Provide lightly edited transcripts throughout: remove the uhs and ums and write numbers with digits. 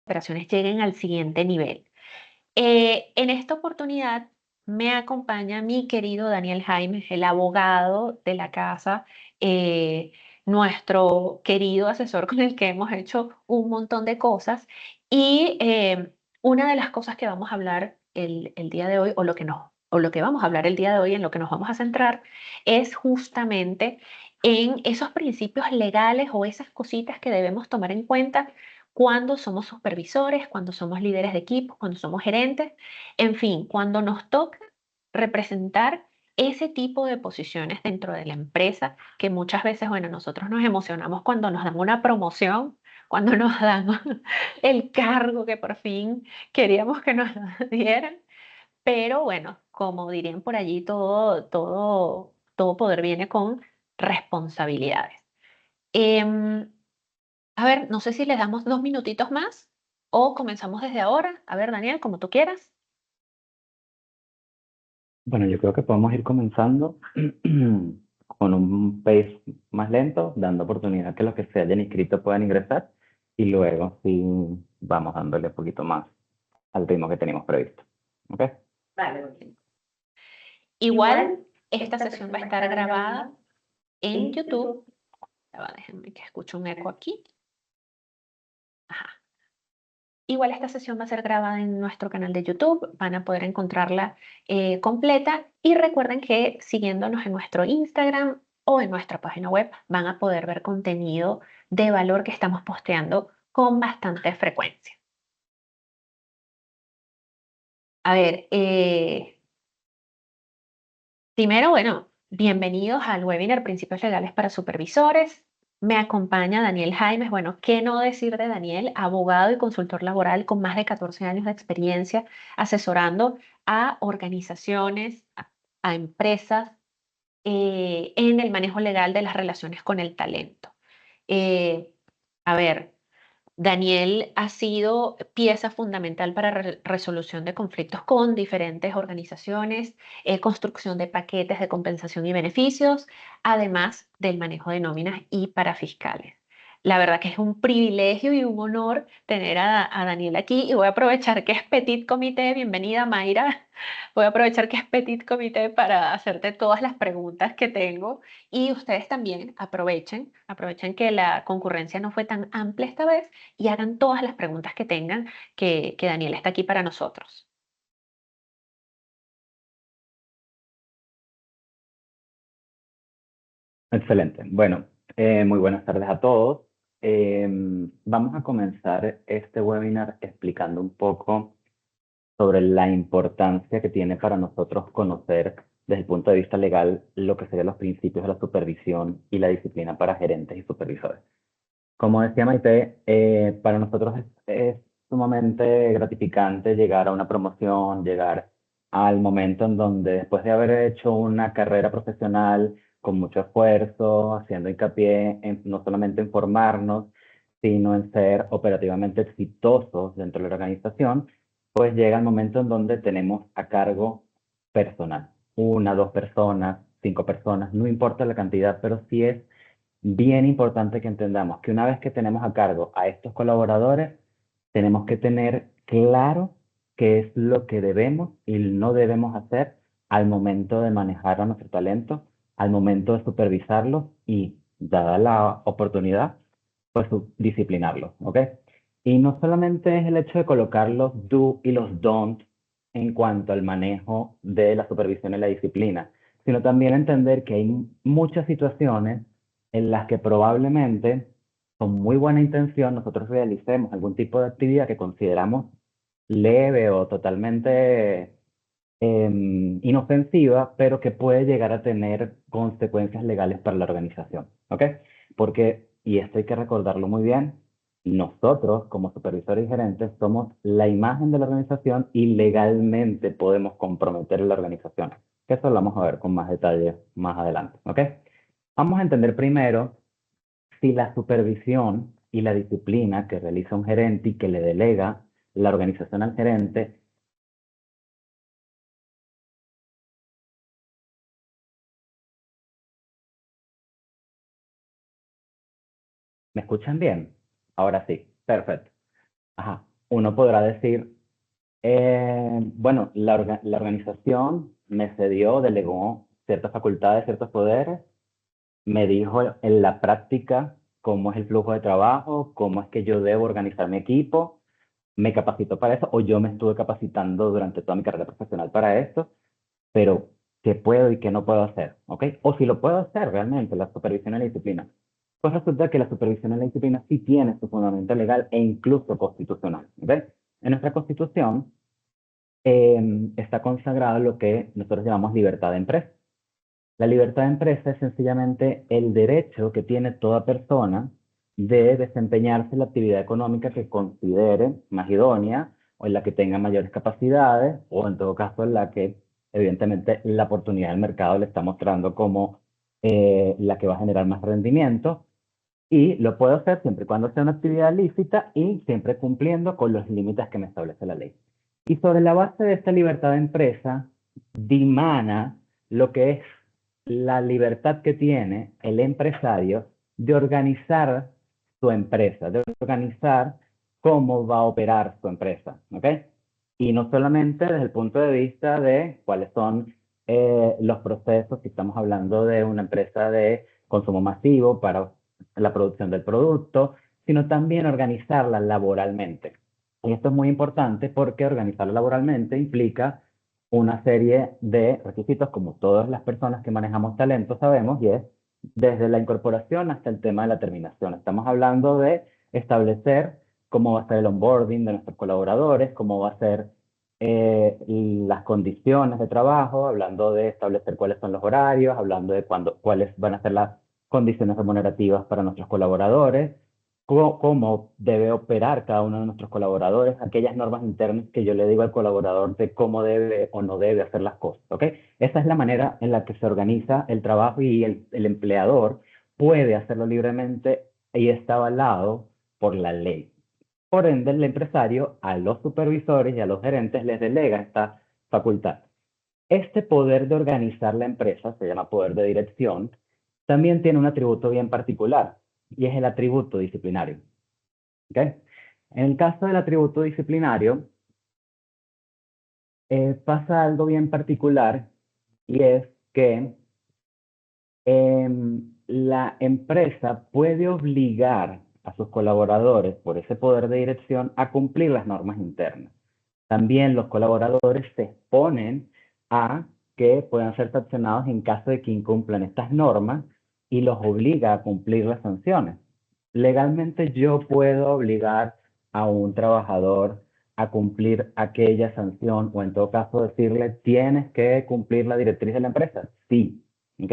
operaciones lleguen al siguiente nivel. En esta oportunidad me acompaña mi querido Daniel Jaimes, el abogado de la casa, eh, nuestro querido asesor con el que hemos hecho un montón de cosas. Y una de las cosas que vamos a hablar el día de hoy, o lo que vamos a hablar el día de hoy, en lo que nos vamos a centrar, es justamente en esos principios legales o esas cositas que debemos tomar en cuenta cuando somos supervisores, cuando somos líderes de equipo, cuando somos gerentes, en fin, cuando nos toca representar ese tipo de posiciones dentro de la empresa, que muchas veces, bueno, nosotros nos emocionamos cuando nos dan una promoción, cuando nos dan el cargo que por fin queríamos que nos dieran, pero bueno, como dirían por allí, todo poder viene con responsabilidades. Em, a ver, no sé si les damos 2 minutitos más o comenzamos desde ahora. A ver, Daniel, como tú quieras. Bueno, yo creo que podemos ir comenzando con un pace más lento, dando oportunidad que los que se hayan inscrito puedan ingresar y luego sí vamos dándole un poquito más al ritmo que teníamos previsto. ¿Ok? Vale, ok. Igual, esta sesión va a estar grabada en YouTube. Ya va, déjenme que escucho un eco aquí. Ajá. Igual esta sesión va a ser grabada en nuestro canal de YouTube. Van a poder encontrarla completa. Y recuerden que siguiéndonos en nuestro Instagram o en nuestra página web van a poder ver contenido de valor que estamos posteando con bastante frecuencia. A ver, primero, bueno, bienvenidos al webinar Principios Legales para Supervisores. Me acompaña Daniel Jaimes. Bueno, ¿qué no decir de Daniel? Abogado y consultor laboral con más de 14 años de experiencia asesorando a organizaciones, a empresas en el manejo legal de las relaciones con el talento. Eh, a ver. Daniel ha sido pieza fundamental para resolución de conflictos con diferentes organizaciones, construcción de paquetes de compensación y beneficios, además del manejo de nóminas y para fiscales. La verdad que es un privilegio y un honor tener a Daniel aquí y voy a aprovechar que es Petit Comité. Bienvenida, Mayra. Voy a aprovechar que es Petit Comité para hacerte todas las preguntas que tengo y ustedes también aprovechen que la concurrencia no fue tan amplia esta vez y hagan todas las preguntas que tengan, que Daniel está aquí para nosotros. Excelente. Bueno, muy buenas tardes a todos. Vamos a comenzar este webinar explicando un poco sobre la importancia que tiene para nosotros conocer desde el punto de vista legal lo que serían los principios de la supervisión y la disciplina para gerentes y supervisores. Como decía Maite, para nosotros es sumamente gratificante llegar a una promoción, llegar al momento en donde después de haber hecho una carrera profesional con mucho esfuerzo, haciendo hincapié en no solamente en formarnos, sino en ser operativamente exitosos dentro de la organización, pues llega el momento en donde tenemos a cargo personal, una, dos personas, cinco personas, no importa la cantidad, pero sí es bien importante que entendamos que una vez que tenemos a cargo a estos colaboradores, tenemos que tener claro qué es lo que debemos y no debemos hacer al momento de manejar a nuestro talento, al momento de supervisarlos y, dada la oportunidad, pues disciplinarlos, ¿ok? Y no solamente es el hecho de colocar los do y los don't en cuanto al manejo de la supervisión y la disciplina, sino también entender que hay muchas situaciones en las que probablemente, con muy buena intención, nosotros realicemos algún tipo de actividad que consideramos leve o totalmente inofensiva, pero que puede llegar a tener consecuencias legales para la organización. ¿Ok? Porque, y esto hay que recordarlo muy bien, nosotros como supervisores y gerentes somos la imagen de la organización y legalmente podemos comprometer la organización. Que eso lo vamos a ver con más detalle más adelante. ¿Ok? Vamos a entender primero si la supervisión y la disciplina que realiza un gerente y que le delega la organización al gerente. ¿Me escuchan bien? Ahora sí, perfecto. Ajá. uno podrá decir, bueno, la organización me cedió, delegó ciertas facultades, ciertos poderes, me dijo en la práctica cómo es el flujo de trabajo, cómo es que yo debo organizar mi equipo, me capacitó para eso, o yo me estuve capacitando durante toda mi carrera profesional para esto, pero ¿qué puedo y qué no puedo hacer? ¿Ok? O si lo puedo hacer realmente, la supervisión y la disciplina. Pues resulta que la supervisión y la disciplina sí tiene su fundamento legal e incluso constitucional. ¿Ok? En nuestra constitución está consagrado lo que nosotros llamamos libertad de empresa. La libertad de empresa es sencillamente el derecho que tiene toda persona de desempeñarse en la actividad económica que considere más idónea o en la que tenga mayores capacidades o en todo caso en la que evidentemente la oportunidad del mercado le está mostrando como la que va a generar más rendimiento y lo puedo hacer siempre y cuando sea una actividad lícita y siempre cumpliendo con los límites que me establece la ley. Y sobre la base de esta libertad de empresa, dimana lo que es la libertad que tiene el empresario de organizar su empresa, de organizar cómo va a operar su empresa, ¿ok? Y no solamente desde el punto de vista de cuáles son los procesos, si estamos hablando de una empresa de consumo masivo para la producción del producto, sino también organizarla laboralmente. Y esto es muy importante porque organizarla laboralmente implica una serie de requisitos, como todas las personas que manejamos talento sabemos, y es desde la incorporación hasta el tema de la terminación. Estamos hablando de establecer cómo va a ser el onboarding de nuestros colaboradores, cómo va a ser las condiciones de trabajo, hablando de establecer cuáles son los horarios, hablando de cuáles van a ser las condiciones remunerativas para nuestros colaboradores, cómo debe operar cada uno de nuestros colaboradores, aquellas normas internas que yo le digo al colaborador de cómo debe o no debe hacer las cosas, ¿ok? Esa es la manera en la que se organiza el trabajo y el empleador puede hacerlo libremente y está avalado por la ley. Por ende, el empresario a los supervisores y a los gerentes les delega esta facultad. Este poder de organizar la empresa, se llama poder de dirección, también tiene un atributo bien particular y es el atributo disciplinario. ¿Ok? En el caso del atributo disciplinario, pasa algo bien particular y es que la empresa puede obligar a sus colaboradores por ese poder de dirección a cumplir las normas internas. También los colaboradores se exponen a que puedan ser sancionados en caso de que incumplan estas normas y los obliga a cumplir las sanciones. Legalmente yo puedo obligar a un trabajador a cumplir aquella sanción o en todo caso decirle tienes que cumplir la directriz de la empresa. Sí, ¿ok?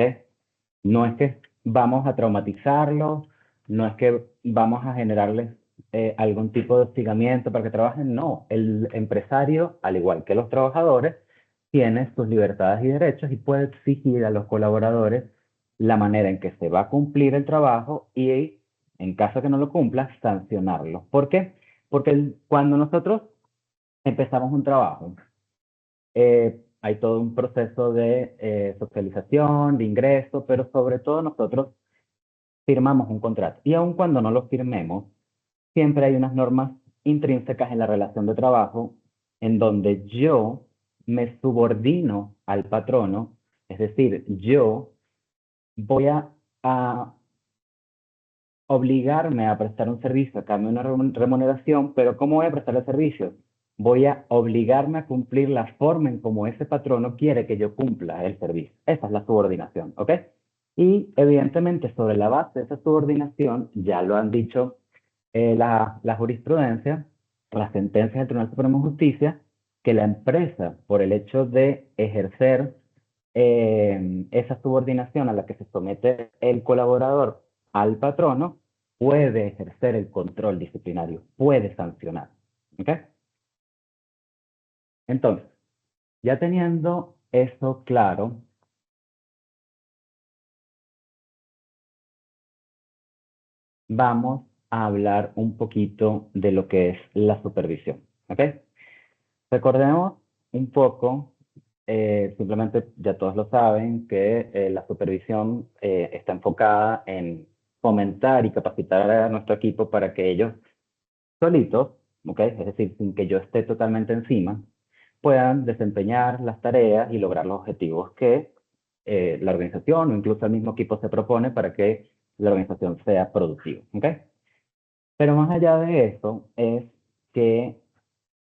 No es que vamos a traumatizarlos, no es que vamos a generarles algún tipo de hostigamiento para que trabajen, no. El empresario, al igual que los trabajadores, tiene sus libertades y derechos y puede exigir a los colaboradores la manera en que se va a cumplir el trabajo y, en caso que no lo cumpla, sancionarlo. ¿Por qué? Porque cuando nosotros empezamos un trabajo, hay todo un proceso de socialización, de ingreso, pero sobre todo nosotros firmamos un contrato. Y aun cuando no lo firmemos, siempre hay unas normas intrínsecas en la relación de trabajo en donde yo me subordino al patrono, es decir, yo voy a obligarme a prestar un servicio a cambio de una remuneración, pero ¿cómo voy a prestar el servicio? Voy a obligarme a cumplir la forma en como ese patrono quiere que yo cumpla el servicio. Esa es la subordinación, ¿ok? Y evidentemente sobre la base de esa subordinación, ya lo han dicho la jurisprudencia, las sentencias del Tribunal Supremo de Justicia, que la empresa, por el hecho de ejercer esa subordinación a la que se somete el colaborador al patrono, puede ejercer el control disciplinario, puede sancionar. ¿Ok? Entonces, ya teniendo eso claro, vamos a hablar un poquito de lo que es la supervisión. ¿Ok? Recordemos un poco, simplemente ya todos lo saben, que la supervisión está enfocada en fomentar y capacitar a nuestro equipo para que ellos solitos ¿ok? Es decir, sin que yo esté totalmente encima, puedan desempeñar las tareas y lograr los objetivos que la organización o incluso el mismo equipo se propone para que la organización sea productiva, ¿ok? Pero más allá de eso, es que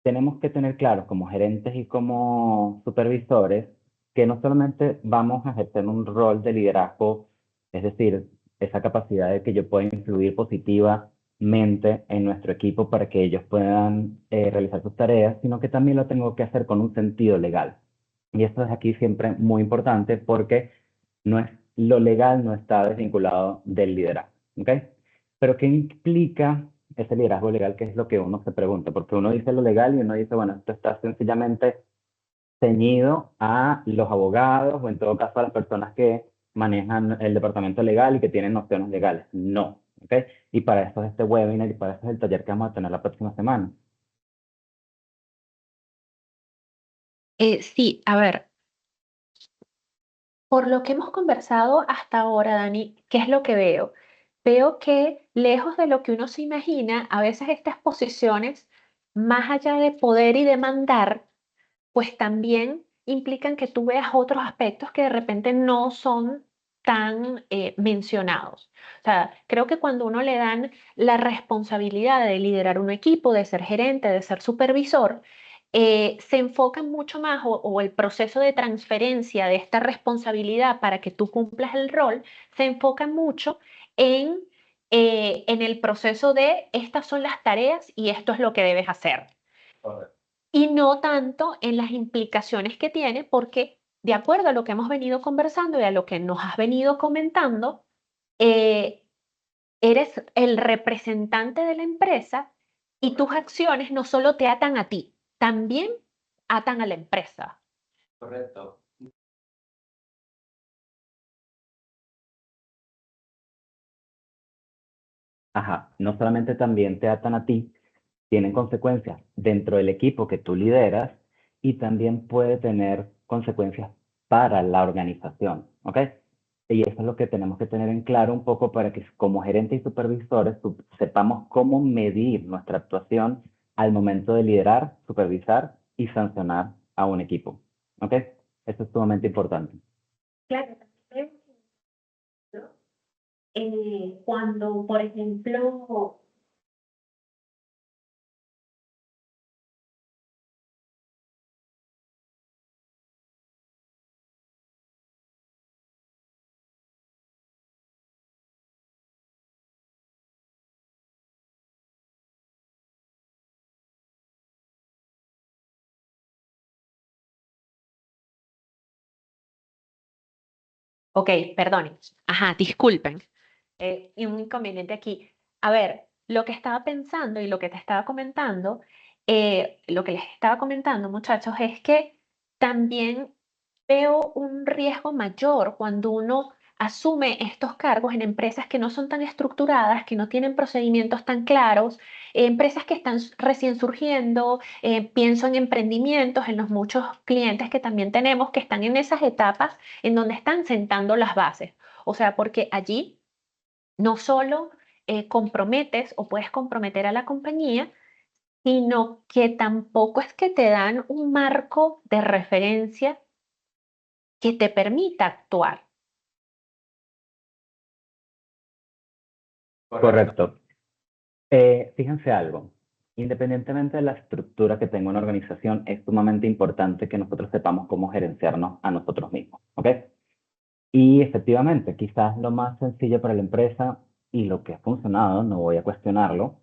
tenemos que tener claro como gerentes y como supervisores que no solamente vamos a ejercer un rol de liderazgo, es decir, esa capacidad de que yo pueda influir positivamente en nuestro equipo para que ellos puedan realizar sus tareas, sino que también lo tengo que hacer con un sentido legal. Y esto es aquí siempre muy importante porque no es, lo legal no está desvinculado del liderazgo, ¿ok? Pero ¿qué implica ese liderazgo legal? ¿Qué es lo que uno se pregunta? Porque uno dice lo legal y uno dice, bueno, esto está sencillamente ceñido a los abogados o en todo caso a las personas que manejan el departamento legal y que tienen nociones legales. No, ¿ok? Y para eso es este webinar y para eso es el taller que vamos a tener la próxima semana. Sí, a ver, por lo que hemos conversado hasta ahora, Dani, ¿qué es lo que veo? Veo que lejos de lo que uno se imagina, a veces estas posiciones, más allá de poder y demandar, pues también implican que tú veas otros aspectos que de repente no son tan mencionados. O sea, creo que cuando uno le dan la responsabilidad de liderar un equipo, de ser gerente, de ser supervisor, se enfoca mucho más o el proceso de transferencia de esta responsabilidad para que tú cumplas el rol, se enfoca mucho en, en el proceso de estas son las tareas y esto es lo que debes hacer y no tanto en las implicaciones que tiene, porque de acuerdo a lo que hemos venido conversando y a lo que nos has venido comentando, eh, eres el representante de la empresa y tus acciones no solo te atan a ti, también atan a la empresa. Correcto. Ajá, no solamente también te atan a ti, tienen consecuencias dentro del equipo que tú lideras y también puede tener consecuencias para la organización, ¿ok? Y eso es lo que tenemos que tener en claro un poco para que como gerentes y supervisores sepamos cómo medir nuestra actuación al momento de liderar, supervisar y sancionar a un equipo, ¿ok? Eso es sumamente importante. Claro, también, ¿no? Cuando, por ejemplo, ok, perdonen. Ajá, disculpen. Y un inconveniente aquí. A ver, lo que estaba pensando y lo que te estaba comentando, lo que les estaba comentando, muchachos, es que también veo un riesgo mayor cuando uno asume estos cargos en empresas que no son tan estructuradas, que no tienen procedimientos tan claros, empresas que están recién surgiendo, pienso en emprendimientos, en los muchos clientes que también tenemos que están en esas etapas en donde están sentando las bases. O sea, porque allí no solo comprometes o puedes comprometer a la compañía, sino que tampoco es que te dan un marco de referencia que te permita actuar. Correcto. Fíjense algo, independientemente de la estructura que tenga una organización, es sumamente importante que nosotros sepamos cómo gerenciarnos a nosotros mismos, ¿ok? Y efectivamente, quizás lo más sencillo para la empresa y lo que ha funcionado, no voy a cuestionarlo,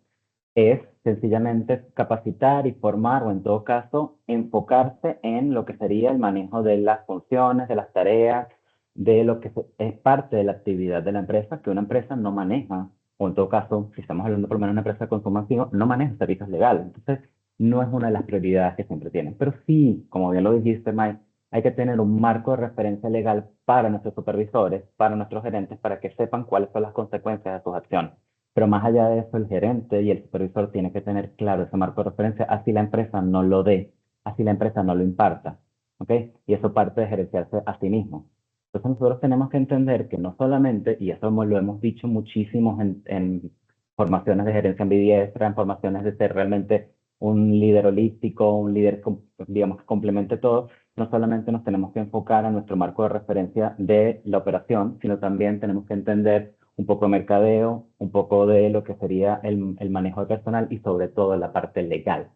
es sencillamente capacitar y formar o en todo caso enfocarse en lo que sería el manejo de las funciones, de las tareas, de lo que es parte de la actividad de la empresa, que una empresa no maneja, o en todo caso, si estamos hablando por lo menos de una empresa de consumo masivo, no maneja servicios legales. Entonces, no es una de las prioridades que siempre tienen. Pero sí, como bien lo dijiste, Mike, hay que tener un marco de referencia legal para nuestros supervisores, para nuestros gerentes, para que sepan cuáles son las consecuencias de sus acciones. Pero más allá de eso, el gerente y el supervisor tienen que tener claro ese marco de referencia, así la empresa no lo dé, así la empresa no lo imparta, ¿ok? Y eso parte de gerenciarse a sí mismo. Entonces nosotros tenemos que entender que no solamente, y eso lo hemos dicho muchísimo en formaciones de gerencia ambidiestra, en formaciones de ser realmente un líder holístico, un líder, digamos, que complemente todo, no solamente nos tenemos que enfocar a nuestro marco de referencia de la operación, sino también tenemos que entender un poco de mercadeo, un poco de lo que sería el manejo de personal y sobre todo la parte legal.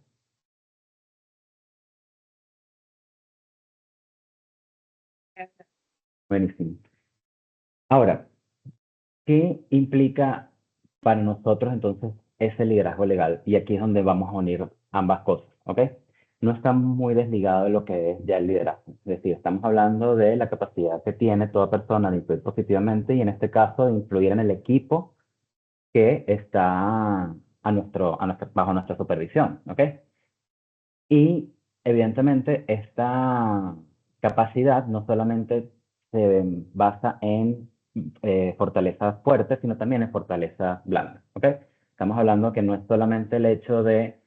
Buenísimo. Ahora, ¿qué implica para nosotros entonces ese liderazgo legal? Y aquí es donde vamos a unir ambas cosas, ¿ok? No está muy desligado de lo que es ya el liderazgo. Es decir, estamos hablando de la capacidad que tiene toda persona de influir positivamente y en este caso de influir en el equipo que está bajo nuestra supervisión, ¿ok? Y evidentemente esta capacidad no solamente se basa en fortalezas fuertes, sino también en fortalezas blandas, ¿ok? Estamos hablando que no es solamente el hecho de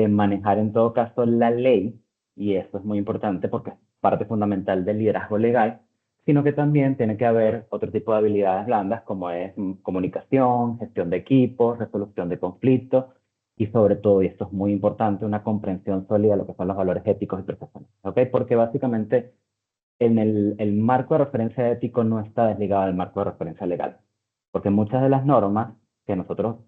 manejar en todo caso la ley, y esto es muy importante porque es parte fundamental del liderazgo legal, sino que también tiene que haber otro tipo de habilidades blandas como es comunicación, gestión de equipos, resolución de conflictos, y sobre todo, y esto es muy importante, una comprensión sólida de lo que son los valores éticos y profesionales, ¿ok? Porque básicamente en el marco de referencia ético no está desligado del marco de referencia legal, porque muchas de las normas que nosotros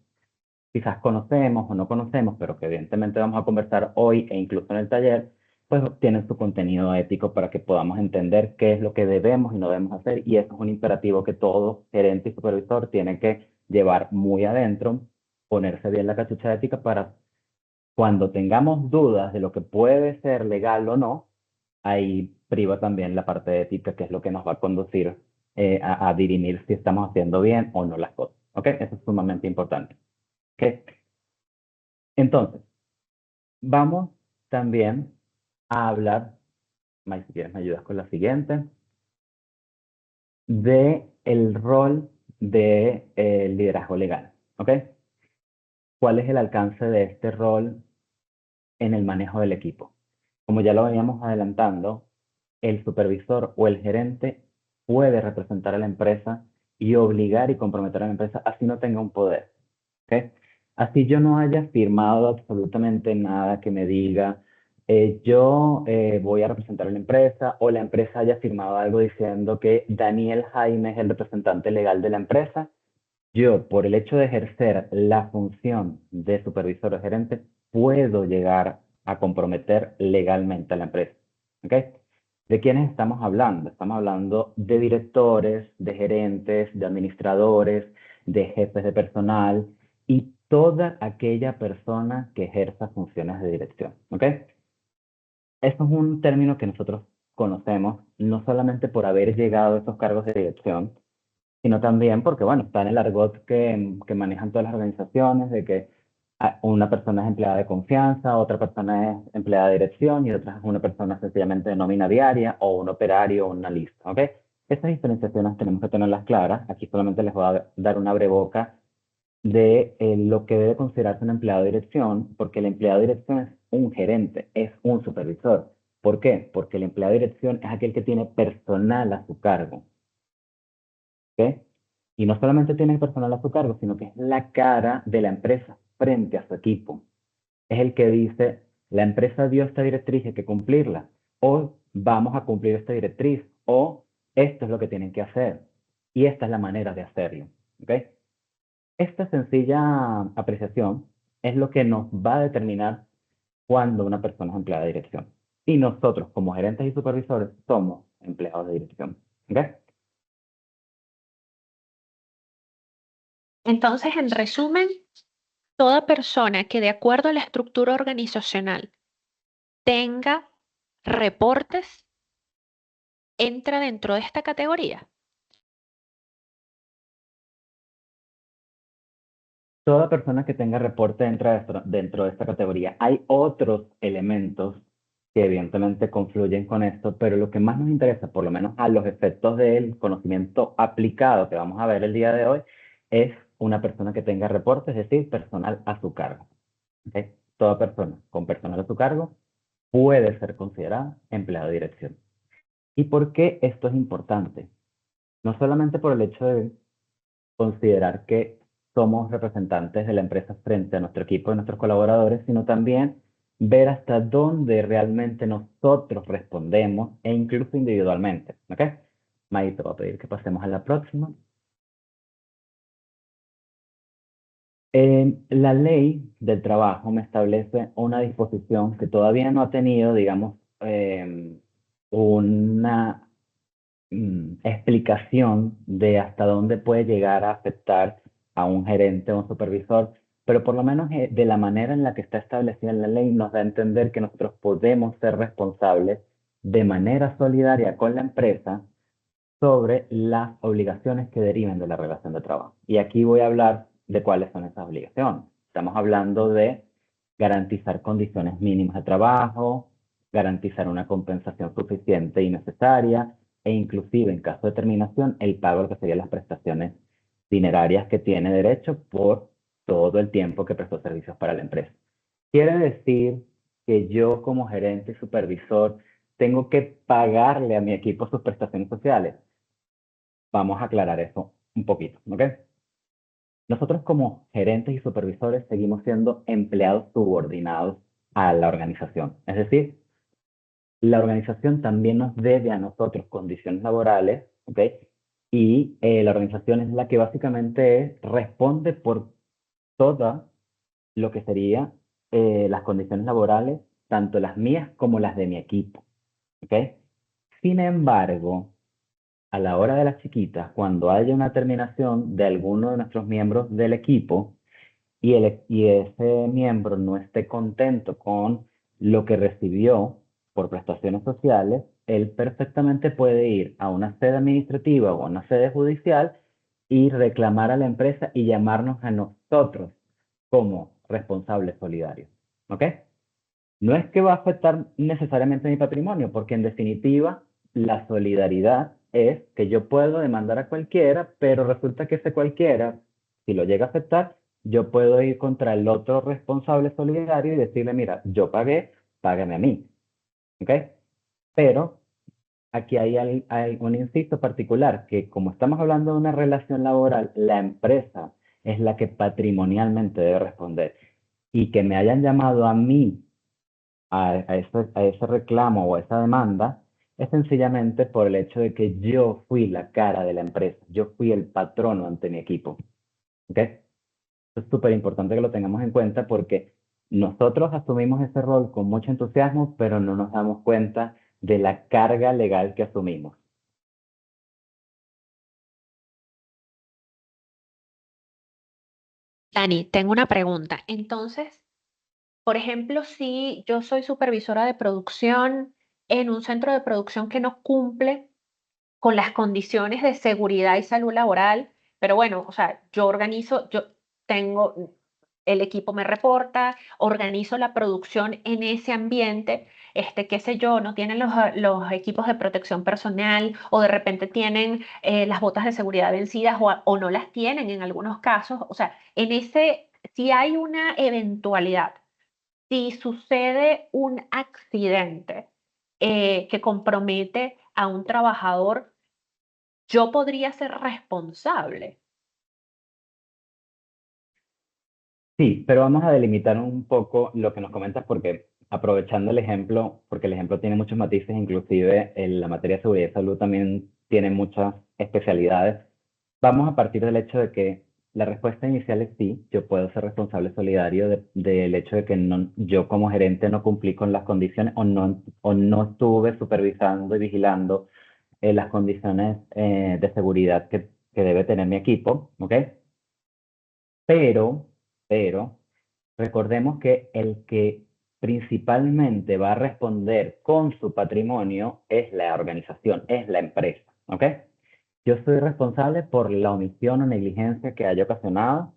quizás conocemos o no conocemos, pero que evidentemente vamos a conversar hoy e incluso en el taller, pues tienen su contenido ético para que podamos entender qué es lo que debemos y no debemos hacer, y eso es un imperativo que todo gerente y supervisor tiene que llevar muy adentro, ponerse bien la cachucha ética para cuando tengamos dudas de lo que puede ser legal o no, ahí priva también la parte ética, que es lo que nos va a conducir a dirimir si estamos haciendo bien o no las cosas. ¿Ok? Eso es sumamente importante. ¿Ok? Entonces, vamos también a hablar, May, si quieres me ayudas con la siguiente, de el rol de liderazgo legal. ¿Ok? ¿Cuál es el alcance de este rol en el manejo del equipo? Como ya lo veníamos adelantando, el supervisor o el gerente puede representar a la empresa y obligar y comprometer a la empresa así no tenga un poder. ¿Ok? Así yo no haya firmado absolutamente nada que me diga, yo voy a representar a la empresa o la empresa haya firmado algo diciendo que Daniel Jaime es el representante legal de la empresa, yo, por el hecho de ejercer la función de supervisor o gerente, puedo llegar a comprometer legalmente a la empresa. ¿Ok? ¿De quiénes estamos hablando? Estamos hablando de directores, de gerentes, de administradores, de jefes de personal y toda aquella persona que ejerza funciones de dirección. ¿Ok? Esto es un término que nosotros conocemos no solamente por haber llegado a esos cargos de dirección, sino también porque, bueno, está en el argot que manejan todas las organizaciones, de que una persona es empleada de confianza, otra persona es empleada de dirección y otra es una persona sencillamente de nómina diaria o un operario o un analista, ¿ok? Estas diferenciaciones tenemos que tenerlas claras. Aquí solamente les voy a dar una breboca de lo que debe considerarse un empleado de dirección, porque el empleado de dirección es un gerente, es un supervisor. ¿Por qué? Porque el empleado de dirección es aquel que tiene personal a su cargo. ¿Ok? Y no solamente tiene el personal a su cargo, sino que es la cara de la empresa frente a su equipo. Es el que dice, la empresa dio esta directriz y hay que cumplirla, o vamos a cumplir esta directriz, o esto es lo que tienen que hacer, y esta es la manera de hacerlo. ¿Ok? Esta sencilla apreciación es lo que nos va a determinar cuando una persona es empleada de dirección. Y nosotros, como gerentes y supervisores, somos empleados de dirección. ¿Ok? Entonces, en resumen, toda persona que de acuerdo a la estructura organizacional tenga reportes entra dentro de esta categoría. Toda persona que tenga reporte entra dentro de esta categoría. Hay otros elementos que evidentemente confluyen con esto, pero lo que más nos interesa, por lo menos a los efectos del conocimiento aplicado que vamos a ver el día de hoy, es una persona que tenga reporte, es decir, personal a su cargo. ¿Ok? Toda persona con personal a su cargo puede ser considerada empleado de dirección. ¿Y por qué esto es importante? No solamente por el hecho de considerar que somos representantes de la empresa frente a nuestro equipo y nuestros colaboradores, sino también ver hasta dónde realmente nosotros respondemos e incluso individualmente. ¿Ok? May, te voy a pedir que pasemos a la próxima. La ley del trabajo me establece una disposición que todavía no ha tenido, digamos, una explicación de hasta dónde puede llegar a afectar a un gerente o un supervisor, pero por lo menos de la manera en la que está establecida en la ley nos da a entender que nosotros podemos ser responsables de manera solidaria con la empresa sobre las obligaciones que deriven de la relación de trabajo. Y aquí voy a hablar de cuáles son esas obligaciones. Estamos hablando de garantizar condiciones mínimas de trabajo, garantizar una compensación suficiente y necesaria, e inclusive en caso de terminación, el pago de lo que serían las prestaciones dinerarias que tiene derecho por todo el tiempo que prestó servicios para la empresa. Quiere decir que yo como gerente y supervisor tengo que pagarle a mi equipo sus prestaciones sociales. Vamos a aclarar eso un poquito, ¿ok? Nosotros como gerentes y supervisores seguimos siendo empleados subordinados a la organización. Es decir, la organización también nos debe a nosotros condiciones laborales, ¿ok? Y la organización es la que básicamente responde por toda lo que sería las condiciones laborales, tanto las mías como las de mi equipo, ¿ok? Sin embargo, a la hora de las chiquitas, cuando haya una terminación de alguno de nuestros miembros del equipo y ese miembro no esté contento con lo que recibió por prestaciones sociales, él perfectamente puede ir a una sede administrativa o a una sede judicial y reclamar a la empresa y llamarnos a nosotros como responsables solidarios. ¿Ok? No es que va a afectar necesariamente mi patrimonio, porque en definitiva la solidaridad es que yo puedo demandar a cualquiera, pero resulta que ese cualquiera, si lo llega a afectar, yo puedo ir contra el otro responsable solidario y decirle, mira, yo pagué, págame a mí. ¿Ok? Pero aquí hay un inciso particular, que como estamos hablando de una relación laboral, la empresa es la que patrimonialmente debe responder. Y que me hayan llamado a mí a ese reclamo o a esa demanda es sencillamente por el hecho de que yo fui la cara de la empresa, yo fui el patrono ante mi equipo. ¿Ok? Es súper importante que lo tengamos en cuenta porque nosotros asumimos ese rol con mucho entusiasmo, pero no nos damos cuenta de la carga legal que asumimos. Dani, tengo una pregunta. Entonces, por ejemplo, si yo soy supervisora de producción en un centro de producción que no cumple con las condiciones de seguridad y salud laboral, pero bueno, o sea, yo organizo, yo tengo, el equipo me reporta, organizo la producción en ese ambiente, qué sé yo, no tienen los equipos de protección personal o de repente tienen las botas de seguridad vencidas o no las tienen en algunos casos, o sea, si hay una eventualidad, si sucede un accidente que compromete a un trabajador, yo podría ser responsable. Sí, pero vamos a delimitar un poco lo que nos comentas porque aprovechando el ejemplo, porque el ejemplo tiene muchos matices, inclusive en la materia de seguridad y salud también tiene muchas especialidades. Vamos a partir del hecho de que la respuesta inicial es sí, yo puedo ser responsable solidario del hecho de que yo como gerente no cumplí con las condiciones o no estuve supervisando y vigilando las condiciones de seguridad que debe tener mi equipo, ¿ok? Pero, pero, recordemos que el que principalmente va a responder con su patrimonio es la organización, es la empresa, ¿ok? Yo soy responsable por la omisión o negligencia que haya ocasionado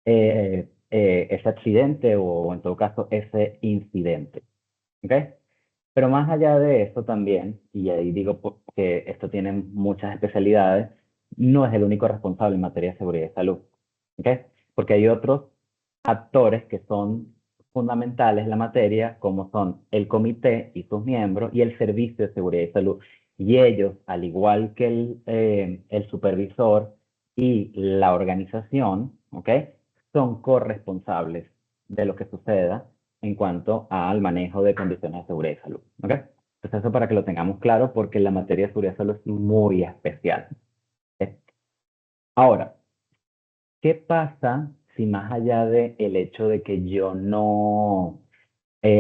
ese accidente o en todo caso ese incidente, ¿ok? Pero más allá de eso también, y ahí digo que esto tiene muchas especialidades, no es el único responsable en materia de seguridad y salud, ¿ok? Porque hay otros actores que son fundamentales en la materia, como son el comité y sus miembros y el servicio de seguridad y salud. Y ellos, al igual que el supervisor y la organización, ¿ok? Son corresponsables de lo que suceda en cuanto al manejo de condiciones de seguridad y salud, ¿ok? Entonces eso para que lo tengamos claro porque la materia de seguridad y salud es muy especial. ¿Ok? Ahora, ¿qué pasa si más allá de el hecho de que yo no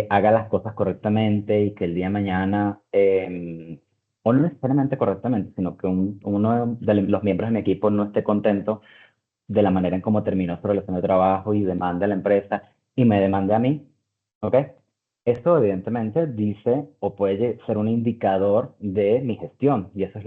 haga las cosas correctamente y que el día de mañana, o no necesariamente correctamente, sino que uno de los miembros de mi equipo no esté contento de la manera en cómo terminó su relación de trabajo y demande a la empresa y me demande a mí? ¿Ok? Esto evidentemente dice o puede ser un indicador de mi gestión y eso es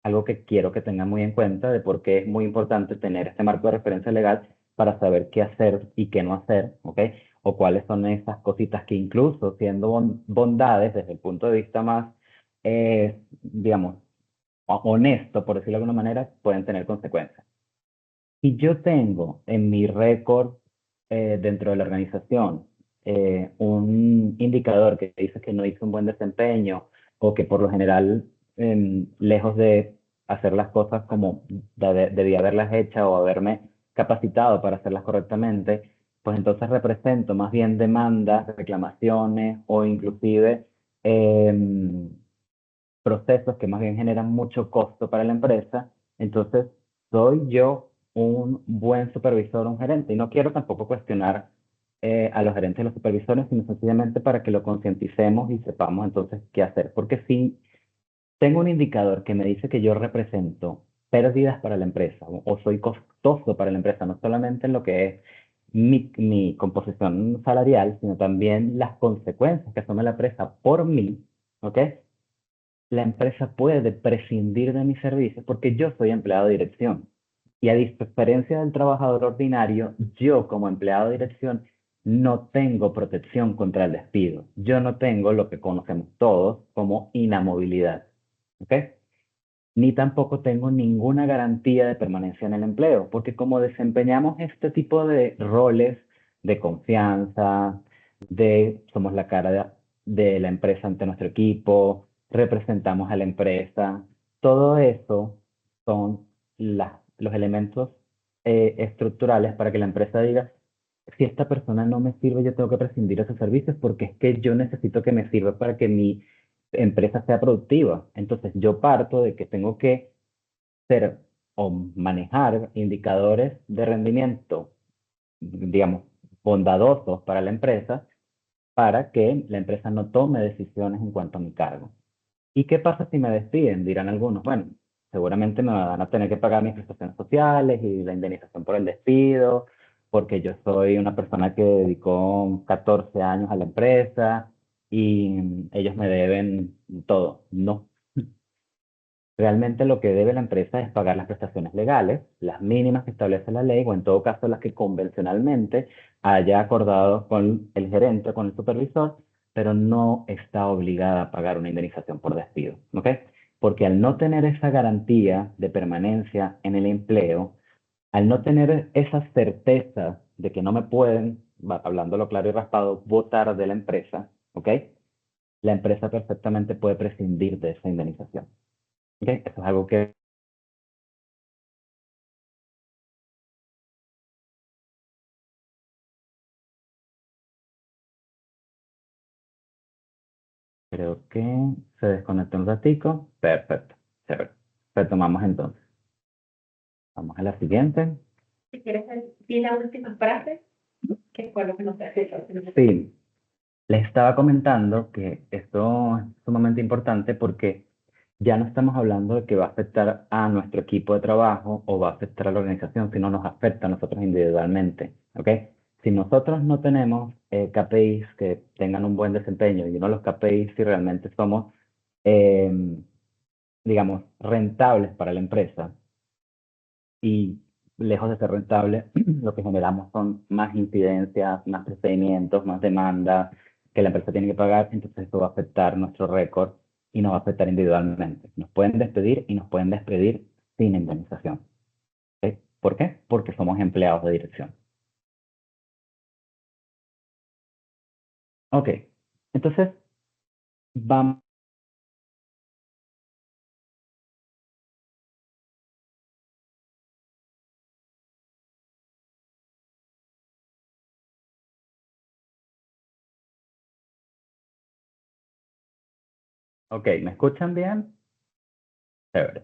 algo que quiero que tengan muy en cuenta de por qué es muy importante tener este marco de referencia legal para saber qué hacer y qué no hacer, ¿ok? O cuáles son esas cositas que incluso siendo bondades desde el punto de vista más, digamos, honesto, por decirlo de alguna manera, pueden tener consecuencias. Si yo tengo en mi récord dentro de la organización un indicador que dice que no hice un buen desempeño o que por lo general, lejos de hacer las cosas como debía haberlas hecho o haberme capacitado para hacerlas correctamente, pues entonces represento más bien demandas, reclamaciones o inclusive em, procesos que más bien generan mucho costo para la empresa. Entonces, soy yo un buen supervisor o un gerente. Y no quiero tampoco cuestionar a los gerentes y los supervisores, sino sencillamente para que lo concienticemos y sepamos entonces qué hacer. Porque si tengo un indicador que me dice que yo represento pérdidas para la empresa o soy costoso para la empresa, no solamente en lo que es mi composición salarial, sino también las consecuencias que asume la empresa por mí, ¿ok? La empresa puede prescindir de mis servicios porque yo soy empleado de dirección. Y a diferencia del trabajador ordinario, yo como empleado de dirección no tengo protección contra el despido. Yo no tengo lo que conocemos todos como inamovilidad. ¿Ok? Ni tampoco tengo ninguna garantía de permanencia en el empleo, porque como desempeñamos este tipo de roles de confianza, somos la cara de la empresa ante nuestro equipo, representamos a la empresa, todo eso son los elementos estructurales para que la empresa diga, si esta persona no me sirve, yo tengo que prescindir de sus servicios porque es que yo necesito que me sirva para que mi empresa sea productiva. Entonces, yo parto de que tengo que ser o manejar indicadores de rendimiento, digamos, bondadosos para la empresa, para que la empresa no tome decisiones en cuanto a mi cargo. ¿Y qué pasa si me despiden? Dirán algunos, bueno, seguramente me van a tener que pagar mis prestaciones sociales y la indemnización por el despido, porque yo soy una persona que dedicó 14 años a la empresa y ellos me deben todo. No. Realmente lo que debe la empresa es pagar las prestaciones legales, las mínimas que establece la ley, o en todo caso las que convencionalmente haya acordado con el gerente, con el supervisor, pero no está obligada a pagar una indemnización por despido, ¿ok? Porque al no tener esa garantía de permanencia en el empleo, al no tener esa certeza de que no me pueden, hablándolo claro y raspado, votar de la empresa, ¿ok? La empresa perfectamente puede prescindir de esa indemnización. ¿Ok? Eso es algo que creo que se desconectó un ratico. Perfecto. Chévere. Retomamos entonces. Vamos a la siguiente. Si quieres decir la última frase, que fue lo que nos hace. Sí, les estaba comentando que esto es sumamente importante porque ya no estamos hablando de que va a afectar a nuestro equipo de trabajo o va a afectar a la organización, sino nos afecta a nosotros individualmente, ¿ok? Si nosotros no tenemos KPIs que tengan un buen desempeño y uno de los KPIs si realmente somos, eh, digamos, rentables para la empresa y lejos de ser rentables, lo que generamos son más incidencias, más procedimientos, más demandas que la empresa tiene que pagar, entonces eso va a afectar nuestro récord y nos va a afectar individualmente. Nos pueden despedir y nos pueden despedir sin indemnización. ¿Ok? ¿Por qué? Porque somos empleados de dirección. Ok, entonces vamos Ok, ¿me escuchan bien? Chévere.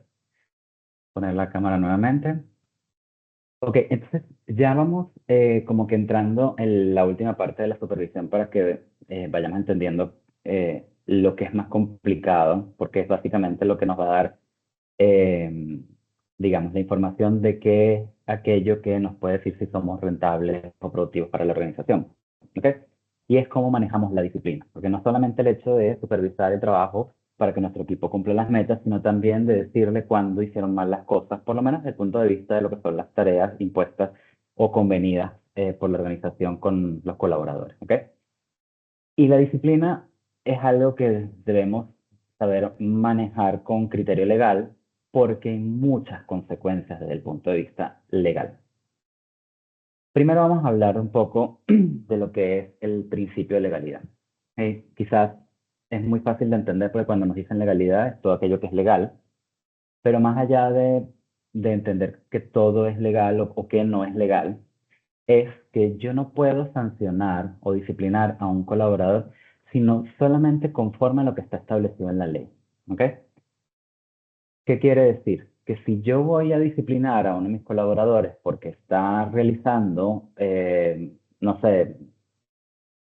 Poner la cámara nuevamente. Ok, entonces ya vamos como que entrando en la última parte de la supervisión para que vayamos entendiendo lo que es más complicado, porque es básicamente lo que nos va a dar, eh, digamos, la información de qué es aquello que nos puede decir si somos rentables o productivos para la organización. ¿Ok? Y es cómo manejamos la disciplina, porque no solamente el hecho de supervisar el trabajo para que nuestro equipo cumpla las metas, sino también de decirle cuándo hicieron mal las cosas, por lo menos desde el punto de vista de lo que son las tareas impuestas o convenidas por la organización con los colaboradores. ¿Ok? Y la disciplina es algo que debemos saber manejar con criterio legal porque hay muchas consecuencias desde el punto de vista legal. Primero vamos a hablar un poco de lo que es el principio de legalidad. Quizás es muy fácil de entender porque cuando nos dicen legalidad es todo aquello que es legal, pero más allá de entender que todo es legal o que no es legal, es que yo no puedo sancionar o disciplinar a un colaborador, sino solamente conforme a lo que está establecido en la ley. ¿Ok? ¿Qué quiere decir? Que si yo voy a disciplinar a uno de mis colaboradores porque está realizando, no sé,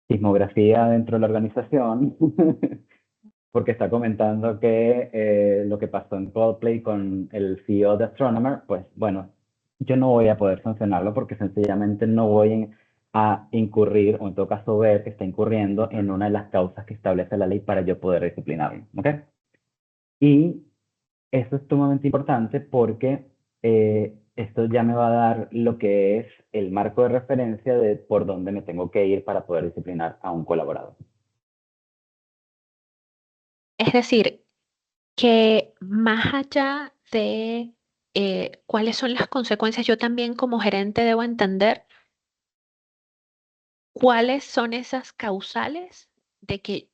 sismografía dentro de la organización, porque está comentando que lo que pasó en Coldplay con el CEO de Astronomer, pues bueno, yo no voy a poder sancionarlo porque sencillamente no voy a incurrir, o en todo caso ver que está incurriendo en una de las causas que establece la ley para yo poder disciplinarlo. ¿Ok? Y eso es sumamente importante porque esto ya me va a dar lo que es el marco de referencia de por dónde me tengo que ir para poder disciplinar a un colaborador. Es decir, que más allá de cuáles son las consecuencias, yo también como gerente debo entender cuáles son esas causales de que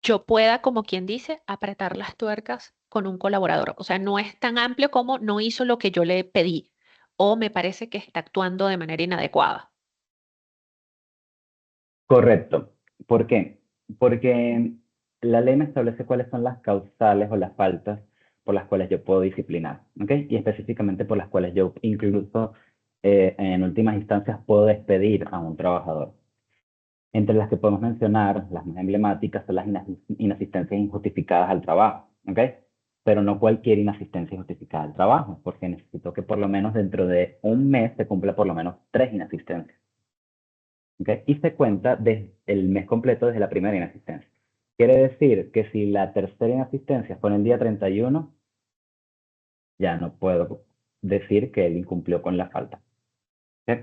yo pueda, como quien dice, apretar las tuercas con un colaborador. O sea, no es tan amplio como no hizo lo que yo le pedí o me parece que está actuando de manera inadecuada. Correcto. ¿Por qué? Porque la ley me establece cuáles son las causales o las faltas por las cuales yo puedo disciplinar, ¿ok? Y específicamente por las cuales yo incluso en últimas instancias puedo despedir a un trabajador. Entre las que podemos mencionar, las más emblemáticas son las inasistencias injustificadas al trabajo, ¿ok? Pero no cualquier inasistencia justificada al trabajo, porque necesito que por lo menos dentro de un mes se cumpla por lo menos 3 inasistencias. ¿Ok? Y se cuenta desde el mes completo desde la primera inasistencia. Quiere decir que si la tercera inasistencia fue en el día 31, ya no puedo decir que él incumplió con la falta. ¿Ok?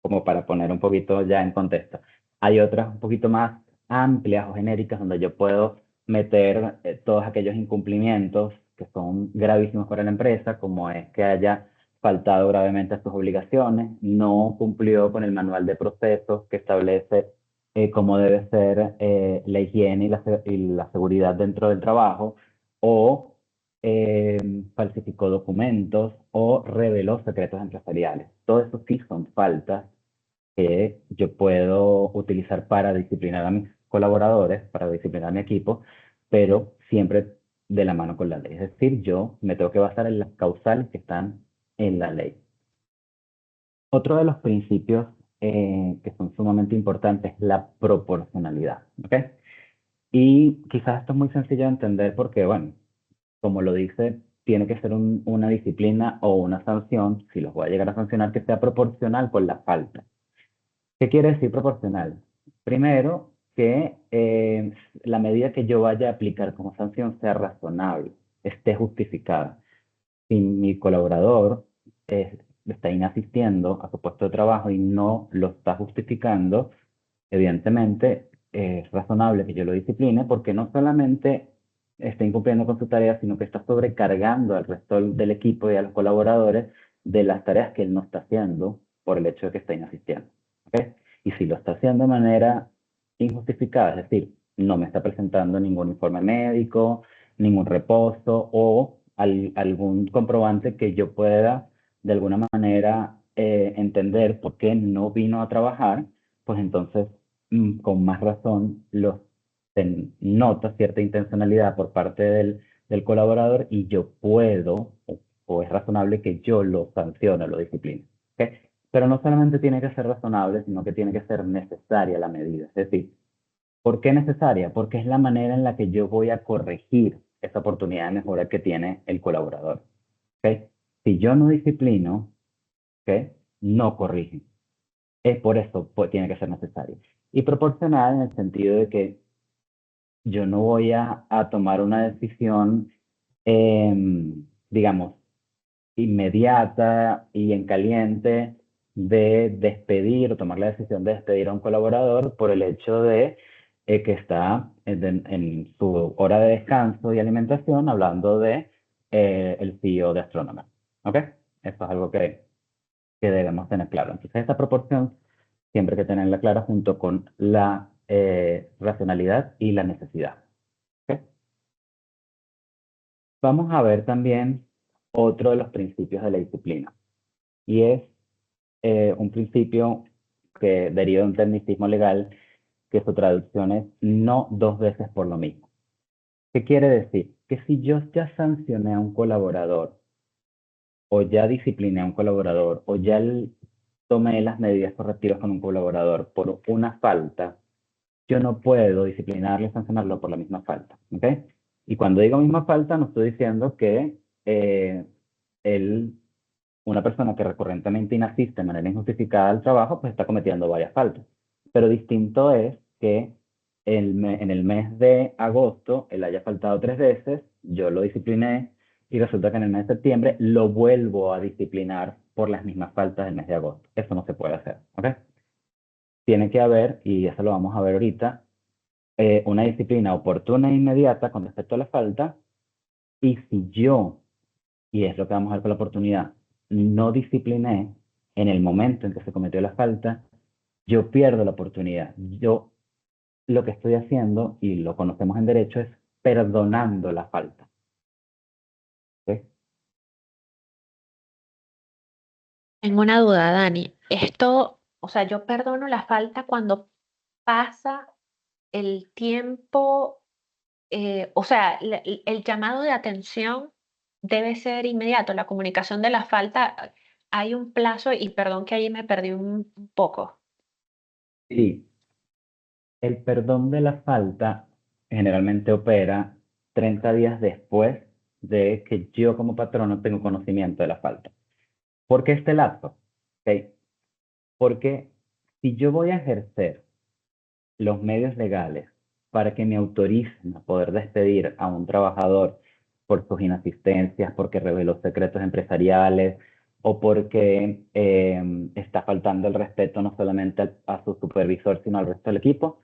Como para poner un poquito ya en contexto. Hay otras un poquito más amplias o genéricas donde yo puedo meter todos aquellos incumplimientos que son gravísimos para la empresa, como es que haya faltado gravemente a sus obligaciones, no cumplió con el manual de procesos que establece cómo debe ser la higiene y la seguridad dentro del trabajo, o falsificó documentos o reveló secretos empresariales. Todo eso sí son faltas que yo puedo utilizar para disciplinar a mis colaboradores, para disciplinar a mi equipo, pero siempre de la mano con la ley. Es decir, yo me tengo que basar en las causales que están en la ley. Otro de los principios que son sumamente importantes es la proporcionalidad. ¿Ok? Y quizás esto es muy sencillo de entender porque, bueno, como lo dice, tiene que ser una disciplina o una sanción, si los voy a llegar a sancionar, que sea proporcional con la falta. ¿Qué quiere decir proporcional? Primero, que la medida que yo vaya a aplicar como sanción sea razonable, esté justificada. Si mi colaborador está inasistiendo a su puesto de trabajo y no lo está justificando, evidentemente es razonable que yo lo discipline porque no solamente está incumpliendo con su tarea, sino que está sobrecargando al resto del equipo y a los colaboradores de las tareas que él no está haciendo por el hecho de que está inasistiendo. ¿Ok? Y si lo está haciendo de manera injustificada, es decir, no me está presentando ningún informe médico, ningún reposo o algún comprobante que yo pueda de alguna manera entender por qué no vino a trabajar, pues entonces con más razón se nota cierta intencionalidad por parte del colaborador y yo puedo, o es razonable que yo lo sancione, lo discipline. ¿Ok? Pero no solamente tiene que ser razonable, sino que tiene que ser necesaria la medida. Es decir, ¿por qué necesaria? Porque es la manera en la que yo voy a corregir esa oportunidad de mejora que tiene el colaborador. ¿Ok? Si yo no disciplino, ¿ok? No corrigen. Es por eso pues, tiene que ser necesario. Y proporcional en el sentido de que yo no voy a tomar una decisión, digamos, inmediata y en caliente de despedir o tomar la decisión de despedir a un colaborador por el hecho de que está en su hora de descanso y alimentación hablando de el CEO de Astronomer. ¿Ok? Esto es algo que debemos tener claro. Entonces, esta proporción siempre hay que tenerla clara junto con la racionalidad y la necesidad. ¿Ok? Vamos a ver también otro de los principios de la disciplina y es un principio que deriva de un tecnicismo legal que su traducción es no dos veces por lo mismo. ¿Qué quiere decir? Que si yo ya sancioné a un colaborador o ya discipliné a un colaborador o ya tomé las medidas correctivas con un colaborador por una falta, yo no puedo disciplinarlo y sancionarlo por la misma falta. ¿Ok? Y cuando digo misma falta, no estoy diciendo que él, una persona que recurrentemente inasiste de manera injustificada al trabajo, pues está cometiendo varias faltas. Pero distinto es que en el mes de agosto él haya faltado 3 veces, yo lo discipliné y resulta que en el mes de septiembre lo vuelvo a disciplinar por las mismas faltas del mes de agosto. Eso no se puede hacer. ¿Ok? Tiene que haber, y eso lo vamos a ver ahorita, una disciplina oportuna e inmediata con respecto a la falta, y si yo, y es lo que vamos a ver con la oportunidad, no discipliné en el momento en que se cometió la falta, yo pierdo la oportunidad. Yo lo que estoy haciendo, y lo conocemos en derecho, es perdonando la falta. ¿Ok? Tengo una duda, Dani. Esto, o sea, yo perdono la falta cuando pasa el tiempo, o sea, el llamado de atención debe ser inmediato. La comunicación de la falta, hay un plazo y perdón que ahí me perdí un poco. Sí, el perdón de la falta generalmente opera 30 días después de que yo como patrono tengo conocimiento de la falta. ¿Por qué este lapso? ¿Ok? Porque si yo voy a ejercer los medios legales para que me autoricen a poder despedir a un trabajador por sus inasistencias, porque reveló secretos empresariales o porque está faltando el respeto no solamente a su supervisor, sino al resto del equipo,